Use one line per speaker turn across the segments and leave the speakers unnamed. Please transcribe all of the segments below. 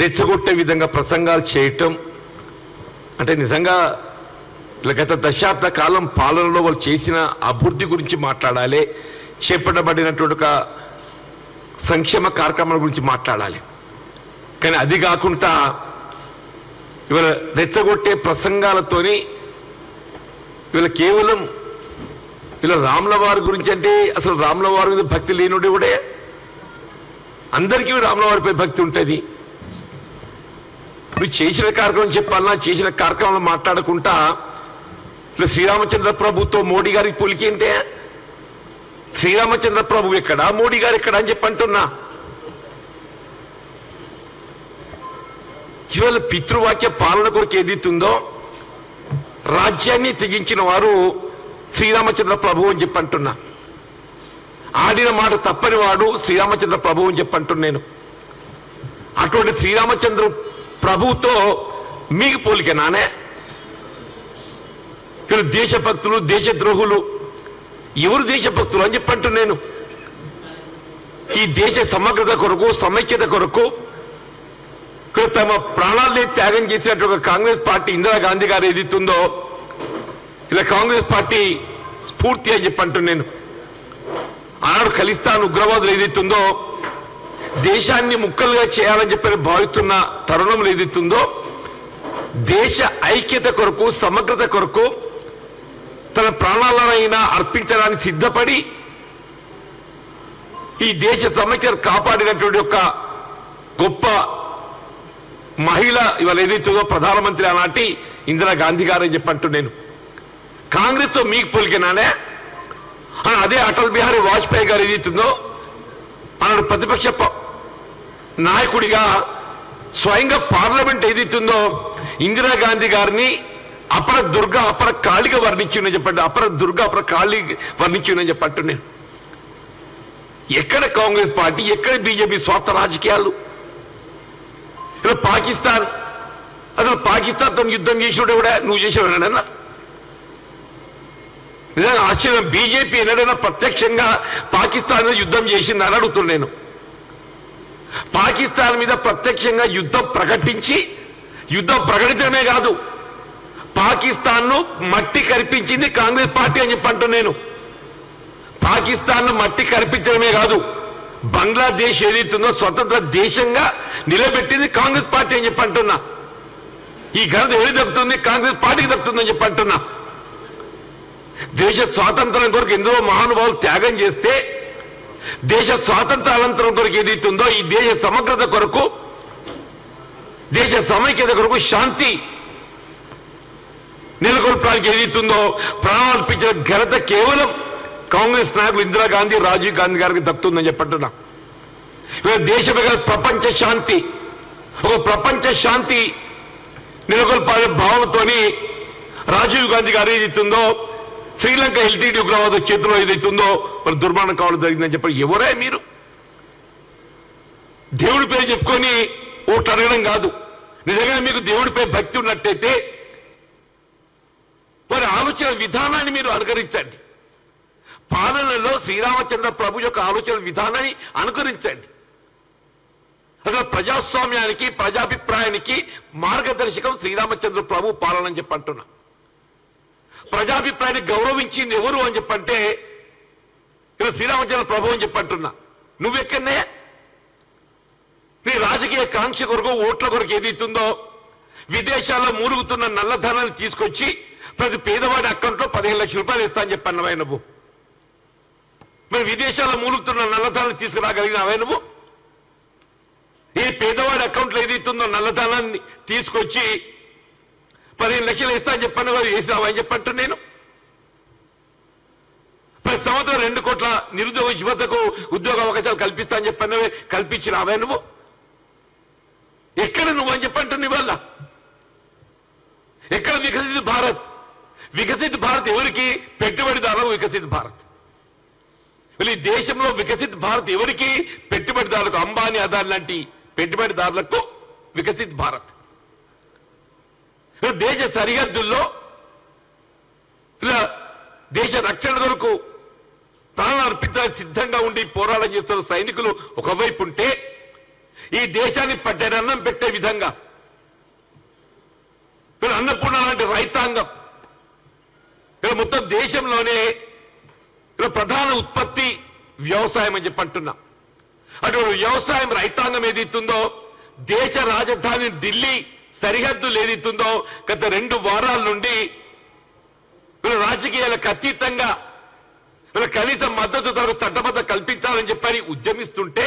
రెచ్చగొట్టే విధంగా ప్రసంగాలు చేయటం అంటే నిజంగా గత దశాబ్ద కాలం పాలనలో వాళ్ళు చేసిన అభివృద్ధి గురించి మాట్లాడాలి, చేపట్టబడినటువంటి ఒక సంక్షేమ కార్యక్రమాల గురించి మాట్లాడాలి. కానీ అది కాకుండా ఇవాళ రెచ్చగొట్టే ప్రసంగాలతోని ఇవాళ కేవలం ఇలా రాముల వారి గురించి అంటే అసలు రాముల వారి మీద భక్తి లేనుడే కూడా అందరికీ రాముల వారిపై భక్తి ఉంటుంది. ఇప్పుడు చేసిన కార్యక్రమం చెప్పాలన్నా చేసిన కార్యక్రమాలు మాట్లాడకుండా ఇలా శ్రీరామచంద్ర ప్రభుతో మోడీ గారికి పోలికి అంటే శ్రీరామచంద్ర ప్రభు ఎక్కడ మోడీ గారు ఎక్కడ అని చెప్పంటున్నా. ఇవాళ పితృవాక్య పాలన కొరకు ఏదైతుందో రాజ్యాన్ని త్యజించిన వారు శ్రీరామచంద్ర ప్రభు అని చెప్పంటున్నా. ఆడిన మాట తప్పని వాడు శ్రీరామచంద్ర ప్రభు అని చెప్పంటున్నాను. అటువంటి శ్రీరామచంద్ర ప్రభుతో మీకు పోలిక నానే ఇక్కడ దేశభక్తులు దేశద్రోహులు ఎవరు దేశభక్తులు అని చెప్పంటున్నాను. ఈ దేశ సమగ్రత కొరకు సమైక్యత కొరకు తమ ప్రాణాలని త్యాగం చేసినట్టు కాంగ్రెస్ పార్టీ ఇందిరాగాంధీ గారు ఏదైతుందో ఇలా కాంగ్రెస్ పార్టీ స్ఫూర్తి అని చెప్పంటున్నాను. ఆనాడు ఖలిస్తాన్ ఉగ్రవాదులు ఏదైతుందో దేశాన్ని ముక్కలుగా చేయాలని చెప్పి భావిస్తున్న తరుణంలో ఏదైతుందో దేశ ఐక్యత కొరకు సమగ్రత కొరకు తన ప్రాణాలనైనా అర్పించడానికి సిద్ధపడి ఈ దేశ సమైక్యత కాపాడినటువంటి ఒక గొప్ప మహిళ ఇవాళ ఏదైతుందో ప్రధానమంత్రి ఆనాటి ఇందిరాగాంధీ గారు అని చెప్పంటూ నేను కాంగ్రెస్ తో మీకు పోలికినానే. అదే అటల్ బిహారీ వాజ్పేయి గారు ఏదైతుందో ఆనాడు ప్రతిపక్ష నాయకుడిగా స్వయంగా పార్లమెంట్ ఏదైతుందో ఇందిరాగాంధీ గారిని అపర దుర్గ అపర కాళిగా వర్ణించునని చెప్పండి. అపర దుర్గ అపర కాళి వర్ణించునని చెప్పంటూ నేను ఎక్కడ కాంగ్రెస్ పార్టీ ఎక్కడ బీజేపీ స్వార్థ రాజకీయాలు. ఇలా పాకిస్తాన్ అసలు పాకిస్తాన్తో యుద్ధం చేసినోడు కూడా నువ్వు చేసేవాడన్నా నిజంగా ఆశ్చర్యం. బీజేపీ ఎన్నడైనా ప్రత్యక్షంగా పాకిస్తాన్ మీద యుద్ధం చేసిందని అడుగుతున్నాను నేను. పాకిస్తాన్ మీద ప్రత్యక్షంగా యుద్ధం ప్రకటించి యుద్ధం ప్రకటించడమే కాదు పాకిస్తాన్ను మట్టి కరిపించింది కాంగ్రెస్ పార్టీ అని చెప్పంటూ నేను. పాకిస్తాన్ను మట్టి కరిపించడమే కాదు బంగ్లాదేశ్ ఏదైతుందో స్వతంత్ర దేశంగా నిలబెట్టింది కాంగ్రెస్ పార్టీ అని చెప్పంటున్నా. ఈ ఘనత ఎవరికి దక్కుతుంది? కాంగ్రెస్ పార్టీకి దక్కుతుందని చెప్పంటున్నా. దేశ స్వాతంత్రం కొరకు ఎందరో మహానుభావులు త్యాగం చేస్తే దేశ స్వాతంత్ర అనంతరం కొరకు ఏదైతుందో ఈ దేశ సమగ్రత కొరకు దేశ సమైక్యత కొరకు శాంతి నెలకొల్పడానికి ఏదైతుందో ప్రాణార్పించిన ఘనత కేవలం కాంగ్రెస్ నాయకులు ఇందిరాగాంధీ రాజీవ్ గాంధీ గారికి దక్కుతుందని చెప్పంటున్నా. దేశమే కాదు ప్రపంచ శాంతి ఒక ప్రపంచ శాంతి నెలకొల్పాలనే భావనతోని రాజీవ్ గాంధీ గారు ఏదైతుందో శ్రీలంక ఎల్టీడీ ఉగ్రవాద చేతిలో ఏదైతుందో మరి దుర్మరణం కావడం జరిగిందని చెప్పి ఎవరే మీరు దేవుడి పేరు చెప్పుకొని ఓట్లు అడగడం కాదు. నిజంగా మీకు దేవుడిపై భక్తి ఉన్నట్టయితే మరి ఆలోచన విధానాన్ని మీరు అనుకరించండి. పాలనలో శ్రీరామచంద్ర ప్రభు యొక్క ఆలోచన విధానాన్ని అనుకరించండి. అసలు ప్రజాస్వామ్యానికి ప్రజాభిప్రాయానికి మార్గదర్శకం శ్రీరామచంద్ర ప్రభు పాలన అని చెప్పంటున్నా. ప్రజాభిప్రాయాన్ని గౌరవించింది ఎవరు అని చెప్పంటే ఇలా శ్రీరామచంద్ర ప్రభు అని చెప్పంటున్నా. నువ్వెక్కడనే నీ రాజకీయ కాంక్ష కొరకు ఓట్ల కొరకు ఏదైతుందో విదేశాల్లో మూలుగుతున్న నల్లధనాన్ని తీసుకొచ్చి ప్రతి పేదవాడి అకౌంట్లో 15 లక్షల రూపాయలు ఇస్తా అని చెప్పన్నవే నువ్వు. మరి విదేశాల్లో మూలుగుతున్న నల్లధనాన్ని తీసుకురాగలిగినవే నువ్వు. ఈ పేదవాడి అకౌంట్లో ఏదైతుందో నల్లధనాన్ని తీసుకొచ్చి 15 లక్షలు ఇస్తా అని చెప్పన్న వారు వేసినావా అని చెప్పంటు నేను. ప్రతి సంవత్సరం 2 కోట్ల నిరుద్యోగ యువతకు ఉద్యోగ అవకాశాలు కల్పిస్తా అని చెప్పన్నవే కల్పించినావే నువ్వు. ఎక్కడ నువ్వు అని చెప్పంటుంది వల్ల ఎక్కడ వికసిత భారత్? వికసిత భారత్ ఎవరికి? పెట్టుబడిదారులకు వికసిత భారత్. ఈ దేశంలో వికసిత భారత్ ఎవరికి? పెట్టుబడిదారులకు, అంబానీ అదాని లాంటి పెట్టుబడిదారులకు వికసిత భారత్. దేశ సరిహద్దుల్లో ఇలా దేశ రక్షణ కొరకు ప్రాణాలు అర్పించడానికి సిద్ధంగా ఉండి పోరాటం చేస్తున్న సైనికులు ఒకవైపు ఉంటే ఈ దేశాన్ని పట్టెడన్నం పెట్టే విధంగా వీళ్ళు అన్నపూర్ణ లాంటి రైతాంగం వీళ్ళు మొత్తం దేశంలోనే వీళ్ళ ప్రధాన ఉత్పత్తి వ్యవసాయం అని చెప్పి అంటున్నా. అటువంటి వ్యవసాయం రైతాంగం ఏదైతుందో దేశ రాజధాని ఢిల్లీ సరిహద్దులు ఏదైతుందో గత 2 వారాల నుండి వీళ్ళు రాజకీయాలకు అతీతంగా వీళ్ళ కనీస మద్దతు ధర చట్టబద్ధ కల్పించాలని చెప్పని ఉద్యమిస్తుంటే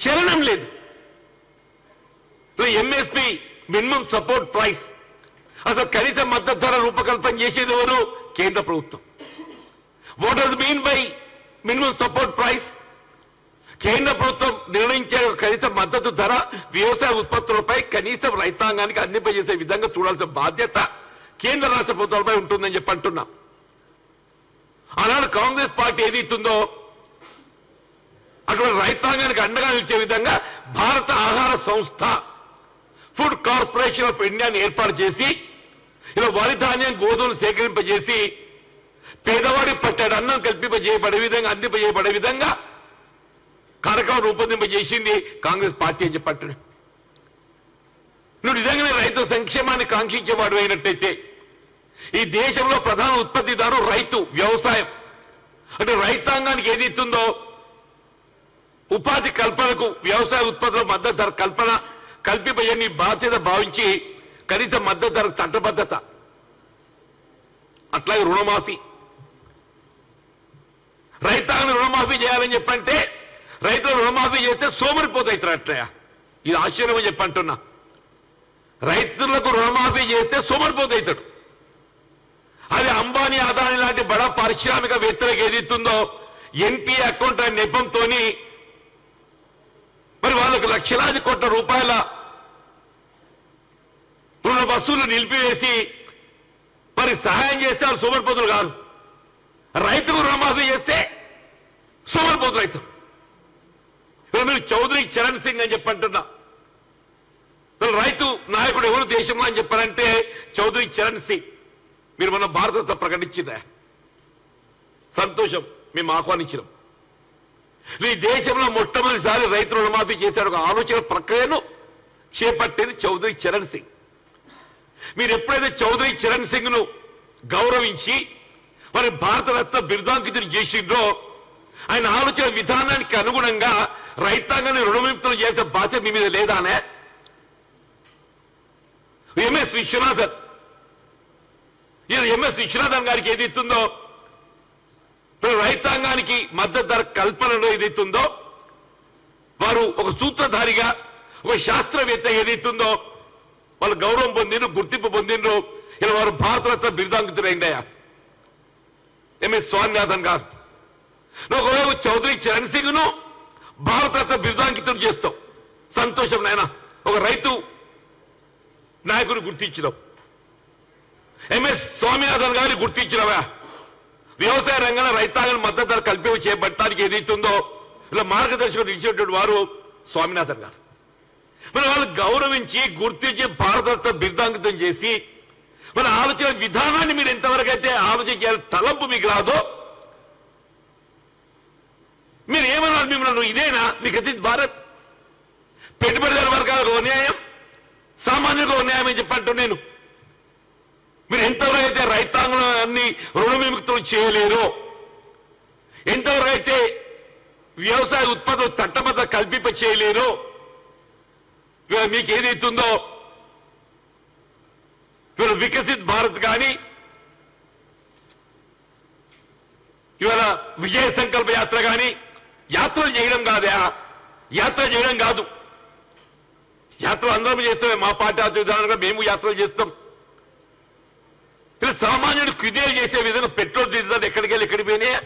చలనం లేదు. ఎంఎస్పి మినిమం సపోర్ట్ ప్రైస్ అసలు కనీస మద్దతు ధర రూపకల్పన చేసేది ఎవరు? కేంద్ర ప్రభుత్వం. What does mean by minimum support price? కేంద్ర ప్రభుత్వం నిర్ణయించే కనీస మద్దతు ధర వ్యవసాయ ఉత్పత్తులపై కనీసం రైతాంగానికి అందింపజేసే విధంగా చూడాల్సిన బాధ్యత కేంద్ర రాష్ట్ర ప్రభుత్వాలపై ఉంటుందని చెప్పి అంటున్నాం. ఆనాడు కాంగ్రెస్ పార్టీ ఏదైతుందో అటువంటి రైతాంగానికి అండగా నిలిచే విధంగా భారత ఆహార సంస్థ ఫుడ్ కార్పొరేషన్ ఆఫ్ ఇండియాని ఏర్పాటు చేసి ఇలా వరి ధాన్యం గోధుమలు సేకరింపజేసి పేదవాడి పట్టాడు అన్నం కల్పింపజేయబడే విధంగా అందింపజేయబడే విధంగా కార్యక్రమం రూపొందింపజేసింది కాంగ్రెస్ పార్టీ అని చెప్పంటున్నాడు. నువ్వు నిజంగానే రైతు సంక్షేమాన్ని కాంక్షించేవాడు అయినట్టయితే ఈ దేశంలో ప్రధాన ఉత్పత్తిదారు రైతు వ్యవసాయం అంటే రైతాంగానికి ఏదైతుందో ఉపాధి కల్పనకు వ్యవసాయ ఉత్పత్తుల మద్దతు ధర కల్పింపజేయని బాధ్యత భావించి కనీస మద్దతు ధర చట్టబద్ధత అట్లాగే రుణమాఫీ రైతాంగం రుణమాఫీ చేయాలని చెప్పంటే రైతులు రుణమాఫీ చేస్తే సోమరిపోతాయితారు అట్లయా ఇది ఆశ్చర్యం అని చెప్పంటున్నా. రైతులకు రుణమాఫీ చేస్తే సోమరిపోతాయితాడు. అది అంబానీ అదాని లాంటి బడా పారిశ్రామికవేత్తలకు ఏదైతుందో ఎన్పీ అకౌంట్ అనే నెపంతో మరి వాళ్ళకు లక్షలాది కోట్ల రూపాయల రుణ వసూలు నిలిపివేసి మరి సహాయం చేస్తే వాళ్ళు సోమరిపోతులు కాదు. రైతుకు రుణమాఫీ చేస్తే సోమరిపోతులు అవుతారు. మీరు చౌదరి చరణ్ సింగ్ అని చెప్పంటున్నా. రైతు నాయకుడు ఎవరు దేశంలో అని చెప్పారంటే చౌదరి చరణ్ సింగ్. మీరు మన భారతరత్న ప్రకటించిందా? సంతోషం, మేము ఆహ్వానించినాం. ఈ దేశంలో మొట్టమొదటిసారి రైతు రుణమాఫీ చేశారు ఒక ఆలోచన ప్రక్రియను చేపట్టేది చౌదరి చరణ్ సింగ్. మీరు ఎప్పుడైతే చౌదరి చరణ్ సింగ్ ను గౌరవించి మరి భారతరత్న బిరుదాంకితులు చేసిండ్రో ఆయన ఆలోచన విధానానికి అనుగుణంగా రైతాంగాన్ని రుణవిముక్తులు చేసే బాధ్యత మీ మీద లేదానే? ఎంఎస్ విశ్వనాథన్ ఎంఎస్ విశ్వనాథన్ గారికి ఏదైతుందో రైతాంగానికి మద్దతు ధర కల్పనలో ఏదైతుందో వారు ఒక సూత్రధారిగా ఒక శాస్త్రవేత్త ఏదైతుందో వాళ్ళు గౌరవం పొందిండ్రు, గుర్తింపు పొందిండ్రు. ఇలా వారు భారతరత్న బిరుదాంకితులైందయ్యా ఎంఎస్ స్వామినాథన్ గారు. ఒకవేళ చౌదరి చరణ్ సింగ్ ను భారతరత్న బిరుదాంకితం చేస్తాం, సంతోషం నాయన. ఒక రైతు నాయకుని గుర్తించడం, ఎంఎస్ స్వామినాథన్ గారిని గుర్తించినవా వ్యవసాయ రంగంలో రైతాంగం మద్దతు ధర కల్పింప చేపట్టడానికి ఏదైతుందో ఇలా మార్గదర్శకం ఇచ్చేటువంటి వారు స్వామినాథన్ గారు. మరి వాళ్ళు గౌరవించి గుర్తించి భారతరత్న బిరుదాంకితం చేసి మన ఆలోచన విధానాన్ని మీరు ఎంతవరకు అయితే ఆలోచన చేయాలి తలంపు మీకు రాదో మీరు ఏమన్నారు? మిమ్మల్ని ఇదేనా మీకు అయితే భారత్ పెట్టుబడిదారు వర్గాలకు అన్యాయం, సామాన్యులకు అన్యాయం అని చెప్పంటూ నేను మీరు ఎంతవరకు అయితే రైతాంగాన్ని రుణ విముక్తులు చేయలేరో, ఎంతవరకు అయితే వ్యవసాయ ఉత్పత్తులు చట్టబద్ధ కల్పింప చేయలేరో, ఇవాళ మీకు ఏదైతుందో ఇవాళ వికసిత్ భారత్ కానీ ఇవాళ విజయ సంకల్ప యాత్ర కానీ యాత్రలు చేయడం కాదా? యాత్ర చేయడం కాదు, యాత్రలు అందరం చేస్తామే. మా పార్టీ విధానంగా మేము యాత్రలు చేస్తాం. ఇలా సామాన్యుడు క్విదేలు చేసే విధంగా పెట్రోల్ డీజిల్ ఎక్కడికి వెళ్ళి ఎక్కడికి పోయినాయా?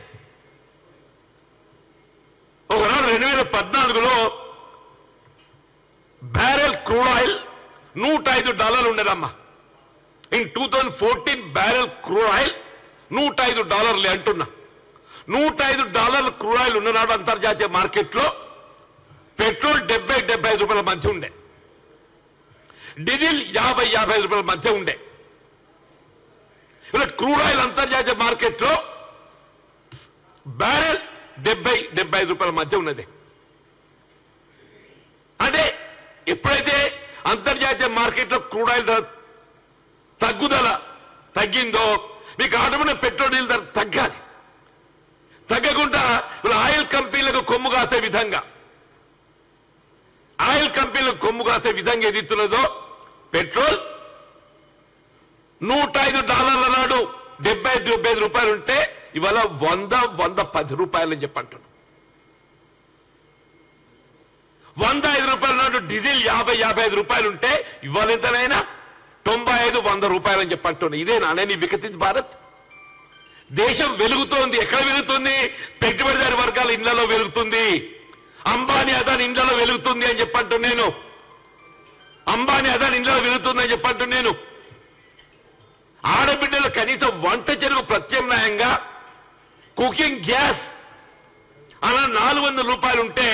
ఒకనాడు 2014లో బ్యారెల్ క్రూడ్ ఆయిల్ $105 ఉండేదమ్మా. ఇన్ 2014 బ్యారెల్ క్రూడ్ ఆయిల్ $105 అంటున్నా. $105 క్రూడ్ ఆయిల్ ఉన్ననాడు అంతర్జాతీయ మార్కెట్లో పెట్రోల్ $70-75 మధ్య ఉండే, డీజిల్ $50-55 మధ్య ఉండే. ఇలా క్రూడ్ ఆయిల్ అంతర్జాతీయ మార్కెట్లో బ్యారెల్ $70-75 మధ్య ఉన్నది. అదే అంతర్జాతీయ మార్కెట్లో క్రూడ్ ఆయిల్ ధర తగ్గిందో మీకు ఆటోమేటిక్ పెట్రోల్ డీజిల్ ధర తగ్గాలి. తగ్గకుండా ఆయిల్ కంపెనీలకు కొమ్ము కాసే విధంగా ఏదిస్తున్నదో పెట్రోల్ $105 నాడు 75 రూపాయలు ఉంటే ఇవాళ 110 రూపాయలు అని చెప్పంటున్నాను. 105 రూపాయల నాడు డీజిల్ 55 రూపాయలు ఉంటే ఇవాళ ఎంతనైనా 95-100 రూపాయలు అని చెప్పంటున్నాను. ఇదేనా నేను వికసిత్ భారత్? దేశం వెలుగుతోంది. ఎక్కడ వెలుగుతుంది? పెట్టుబడిదారి వర్గాల ఇళ్లలో వెలుగుతుంది. అంబానీ అదాని ఇళ్లలో వెలుగుతుంది అని చెప్పంటు నేను. అంబానీ అదాని ఇళ్లలో వెలుగుతుంది అని చెప్పంటు నేను. ఆడబిడ్డలు కనీసం వంట చెరుకు ప్రత్యామ్నాయంగా కుకింగ్ గ్యాస్ అలా 400 రూపాయలు ఉంటే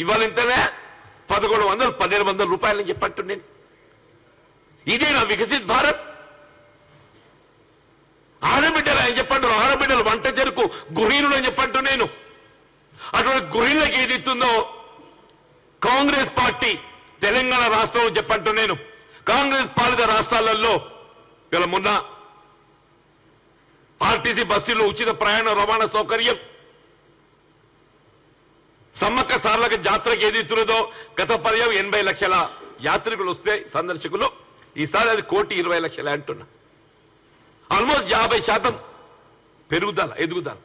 ఇవాళ ఎంతనే 1100-1200 రూపాయలు అని చెప్పంటు నేను. ఇదేనా వికసిత్ భారత్? ఆడబిడ్డలు అని చెప్పంటు, ఆడబిడ్డలు వంట చెరుకు గృహిణులు అని చెప్పంటు నేను. అటువంటి గృహిణులకు ఏది ఇస్తుందో కాంగ్రెస్ పార్టీ తెలంగాణ రాష్ట్రంలో చెప్పంటు నేను. కాంగ్రెస్ పాలిత రాష్ట్రాలలో ఇలా మొన్న ఆర్టీసీ బస్సుల్లో ఉచిత ప్రయాణ రవాణా సౌకర్యం, సమ్మక్క సార్లక జాతరకు ఏది ఇస్తున్నదో గత పర్యాయం 80 లక్షల యాత్రికులు వస్తే సందర్శకులు, ఈసారి అది 1,20,00,000 అంటున్నా. ఆల్మోస్ట్ 50% ఎదుగుదల.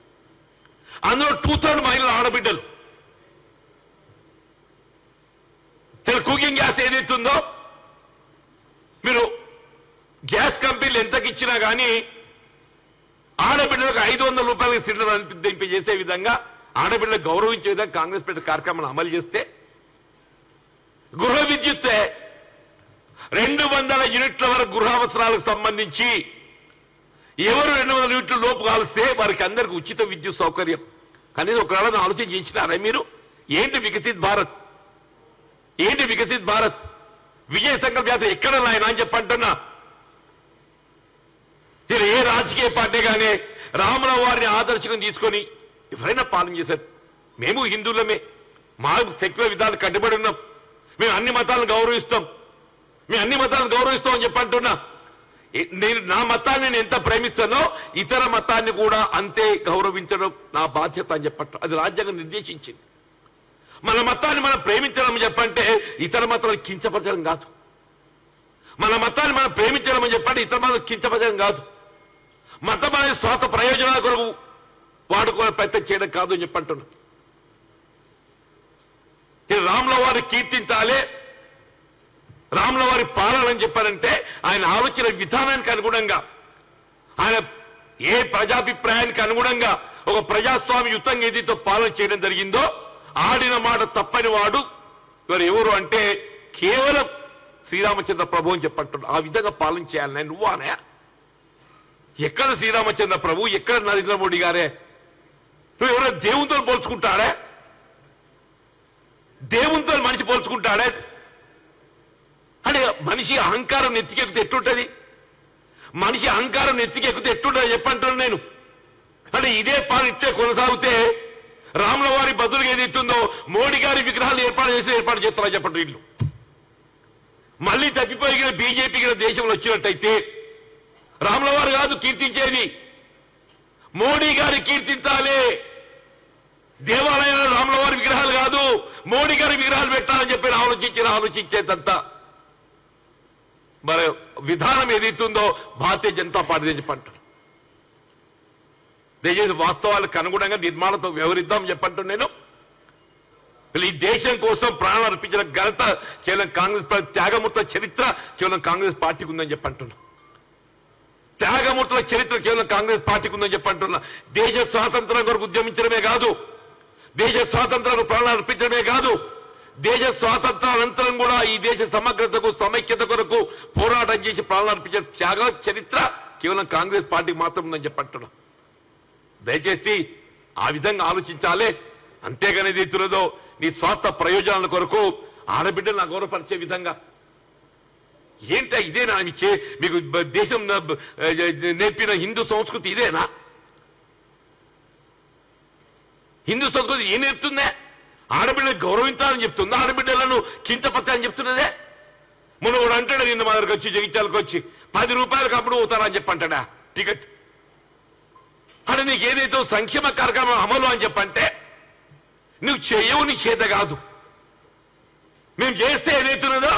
అందులో 2/3 మహిళల ఆడబిడ్డలు. కుకింగ్ గ్యాస్ ఏదైతుందో మీరు గ్యాస్ కంపెనీలు ఎంతకి ఇచ్చినా కానీ ఆడబిడ్డలకు 500 రూపాయలకి సిలిండర్ అనిపించేసే విధంగా, ఆడబిడ్డలకు గౌరవించే విధంగా కాంగ్రెస్ పార్టీ కార్యక్రమాన్ని అమలు చేస్తే, గృహ విద్యుత్ 200 యూనిట్ల వరకు గృహ అవసరాలకు సంబంధించి ఎవరు 200 యూనిట్ల లోపు కాలిస్తే వారికి అందరికి ఉచిత విద్యుత్ సౌకర్యం. కనీసం ఒకవేళ ఆలోచన చేసినారా మీరు? ఏంటి వికసిత్ భారత్? విజయ సంకల్ప యాత్ర ఎక్కడ నాయన అని చెప్పంటున్నా. ఏ రాజకీయ పార్టీ కానీ రాముల వారిని ఆదర్శంగా తీసుకొని ఎవరైనా పాలన చేశారు. మేము హిందువులమే, మా సెక్యులర్ విధాలు కట్టుబడి ఉన్నాం, మేము అన్ని మతాలను గౌరవిస్తాం అని చెప్పంటున్నా. నేను నా మతాన్ని నేను ఎంత ప్రేమిస్తానో ఇతర మతాన్ని కూడా అంతే గౌరవించడం నా బాధ్యత అని చెప్పట్టు. అది రాజ్యాంగం నిర్దేశించింది. మన మతాన్ని మనం ప్రేమించడం చెప్పంటే ఇతర మతాలను కించపరచడం కాదు. మన మతాన్ని మనం ప్రేమించడం అని చెప్పంటే ఇతర మతాలను కించపరచడం కాదు. మతం అనేది స్వార్థ ప్రయోజనాల కొరకు వాడుకోవడం ప్రయత్నం చేయడం కాదు అని చెప్పంటున్నా. రాముల వారిని కీర్తించాలి, రాముల వారి పాలన అని చెప్పారంటే ఆయన ఆలోచన విధానానికి అనుగుణంగా, ఆయన ఏ ప్రజాభిప్రాయానికి అనుగుణంగా ఒక ప్రజాస్వామ్యయుతంగా ఏదైతే పాలన చేయడం జరిగిందో, ఆడిన మాట తప్పని వాడు ఎవరు అంటే కేవలం శ్రీరామచంద్ర ప్రభు అని చెప్పంటున్నాడు. ఆ విధంగా పాలన చేయాలి. నువ్వు అనయా? ఎక్కడ శ్రీరామచంద్ర ప్రభు, ఎక్కడ నరేంద్ర మోడీ గారే? నువ్వు ఎవరో దేవునితో పోల్చుకుంటాడే? దేవునితో మనిషి పోల్చుకుంటాడే? అంటే మనిషి అహంకారం నెత్తికెక్కితే ఎట్టుంటది? మనిషి అహంకారం నెత్తికెక్కితే ఎట్టుంటది చెప్పంటున్నాను నేను. అంటే ఇదే పాలన ఇచ్చే కొనసాగితే రాముల వారి బదులుగా ఏదైతుందో మోడీ గారి విగ్రహాలు ఏర్పాటు చేస్తారా చెప్పండి. వీళ్ళు మళ్ళీ తప్పిపోయి బీజేపీకి దేశంలో వచ్చినట్టయితే రాముల వారు కాదు కీర్తించేది, మోడీ గారి కీర్తించాలి. దేవాలయాల్లో రాముల వారి విగ్రహాలు కాదు, మోడీ గారి విగ్రహాలు పెట్టాలని చెప్పి ఆలోచించేదంతా మరి విధానం ఏదైతుందో భారతీయ జనతా పార్టీ చెప్పంటారు. దయచేసి వాస్తవాలకు అనుగుణంగా నిర్మాణంతో వ్యవహరిద్దాం చెప్పంటున్నాను నేను. ఈ దేశం కోసం ప్రాణాలు అర్పించిన ఘనత కేవలం కాంగ్రెస్ పార్టీ, త్యాగమూర్తుల చరిత్ర కేవలం కాంగ్రెస్ పార్టీకి ఉందని చెప్పంటున్నా. త్యాగమూర్తుల చరిత్ర కేవలం కాంగ్రెస్ పార్టీకి ఉందని చెప్పంటున్నా. దేశ స్వాతంత్రం కొరకు ఉద్యమించడమే కాదు, దేశ స్వాతంత్రానికి ప్రాణాలు అర్పించడమే కాదు, దేశ స్వాతంత్రానంతరం కూడా ఈ దేశ సమగ్రతకు సమైక్యత కొరకు పోరాటం చేసి ప్రాణాలు అర్పించిన త్యాగ చరిత్ర కేవలం కాంగ్రెస్ పార్టీకి మాత్రం ఉందని చెప్పంటున్నా. దయచేసి ఆ విధంగా ఆలోచించాలి. అంతేగాని ఏదైతున్నదో నీ స్వార్థ ప్రయోజనాల కొరకు ఆడబిడ్డలను అగౌరవపరిచే విధంగా ఏంటో ఇదేనా? మీకు దేశం నేర్పిన హిందూ సంస్కృతి ఇదేనా? హిందూ సంస్కృతి ఏం నేర్పుతుందే? ఆడబిడ్డలు గౌరవించాలని చెప్తుందా? ఆడబిడ్డలను కించపరచాలని చెప్తున్నదే? మొన్న కూడా అంటాడు నిన్న మా దగ్గరకు వచ్చి జగిత్యాలకు వచ్చి 10 రూపాయలకు అప్పుడు పోతారా అని చెప్పంటాడా టికెట్ అంటే నీకు ఏదైతే సంక్షేమ కార్యక్రమం అమలు అని చెప్పంటే నువ్వు చెయ్యవు నీ చేత కాదు మేము చేస్తే ఏదైతున్నదో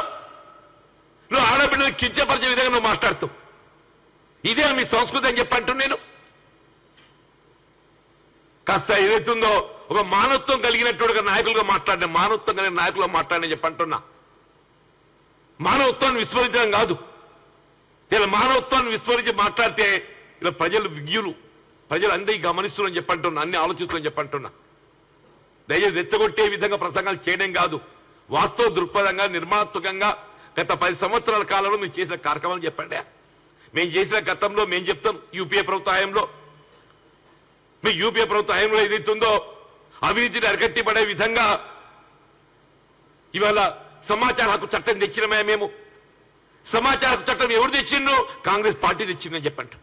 నువ్వు ఆడబిడ్డను కించపరిచే విధంగా నువ్వు మాట్లాడుతావు ఇదే మీ సంస్కృతి అని చెప్పంటు నేను కాస్త ఏదైతుందో ఒక మానవత్వం కలిగినటువంటి నాయకులుగా మాట్లాడిన మానవత్వం కలిగిన నాయకులుగా మాట్లాడిన చెప్పంటున్నా మానవత్వాన్ని విస్మరించడం కాదు ఇలా మానవత్వాన్ని విస్మరించి మాట్లాడితే ఇలా ప్రజలు విజ్ఞులు ప్రజలు అందరికీ గమనిస్తున్నారని చెప్పంటున్నా అన్ని ఆలోచిస్తున్నారని చెప్పంటున్నా దయచేసి రెచ్చగొట్టే విధంగా ప్రసంగాలు చేయడం కాదు వాస్తవ దృక్పథంగా నిర్మాణాత్మకంగా గత 10 సంవత్సరాల కాలంలో మేము చేసిన కార్యక్రమాలు చెప్పండి మేము చేసిన గతంలో మేము చెప్తాం యూపీఏ ప్రభుత్వ హయాంలో మీ యూపీఏ ప్రభుత్వ హయాంలో ఏదైతుందో అవినీతిని అరికట్టిపడే విధంగా ఇవాళ సమాచార హక్కు చట్టం తెచ్చినమే మేము సమాచార హక్కు చట్టం ఎవరు తెచ్చిండ్రు కాంగ్రెస్ పార్టీ తెచ్చిందని చెప్పండి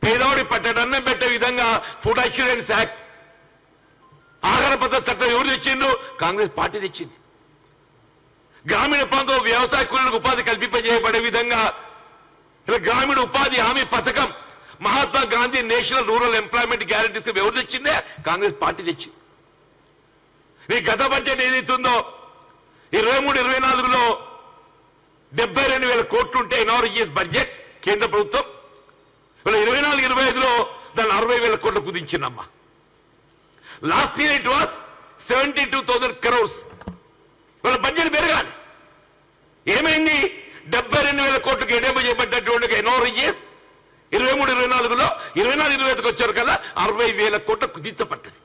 పేదవాడి పట్టడన్నం పెట్టే విధంగా ఫుడ్ అష్యూరెన్స్ యాక్ట్ ఆహార భద్రత చట్టం ఎవరు తెచ్చిండ్రు కాంగ్రెస్ పార్టీ తెచ్చింది గ్రామీణ ప్రాంతంలో వ్యవసాయ కూలీలకు ఉపాధి కల్పింపజేయబడే విధంగా ఇలా గ్రామీణ ఉపాధి హామీ పథకం Mahatma Gandhi national rural employment guarantee scheme ఎవరు తెచ్చిందే కాంగ్రెస్ పార్టీ తెచ్చింది నీ గత బడ్జెట్ ఏదైతుందో 23-24లో 72,000 కోట్లు ఉంటే NREGS బడ్జెట్ కేంద్ర ప్రభుత్వం ఇలా 24-25లో దాన్ని 60,000 కోట్లు కుదించిందమ్మా last year it was 72,000 crores వాళ్ళ బడ్జెట్ పెరగాలి ఏమైంది 72,000 కోట్లకు ఎడమ చేయబడ్డటువంటి NREGS 23-24లో 24-25కి వచ్చారు కదా 60,000 కోట్ల కుదించబడ్డది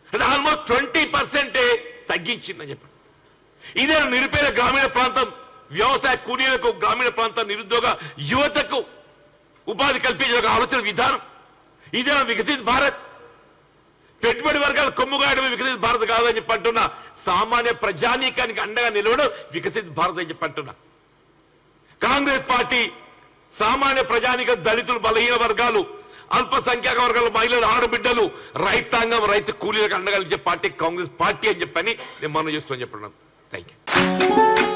అంటే ఆల్మోస్ట్ 20% తగ్గించిందని చెప్పండి ఇదే నిరుపేద గ్రామీణ ప్రాంతం వ్యవసాయ కూలీలకు గ్రామీణ ప్రాంతం నిరుద్యోగ యువతకు ఉపాధి కల్పించే ఒక ఆలోచన విధానం ఇదే వికసిత్ భారత్ పెట్టుబడి వర్గాల కొమ్ముగాయడమే వికసిత్ భారత్ కాదని చెప్పి అంటున్నా సామాన్య ప్రజానీకానికి అండగా నిలవడం వికసిత్ భారత్ అని చెప్పి అంటున్నా కాంగ్రెస్ పార్టీ సామాన్య ప్రజానీక దళితులు బలహీన వర్గాలు అల్పసంఖ్యాక వర్గాల మహిళలు ఆడబిడ్డలు రైతాంగం రైతు కూలీలకు అండగా పార్టీ కాంగ్రెస్ పార్టీ అని చెప్పని నేను మనం చేస్తామని చెప్పినాను థ్యాంక్ యూ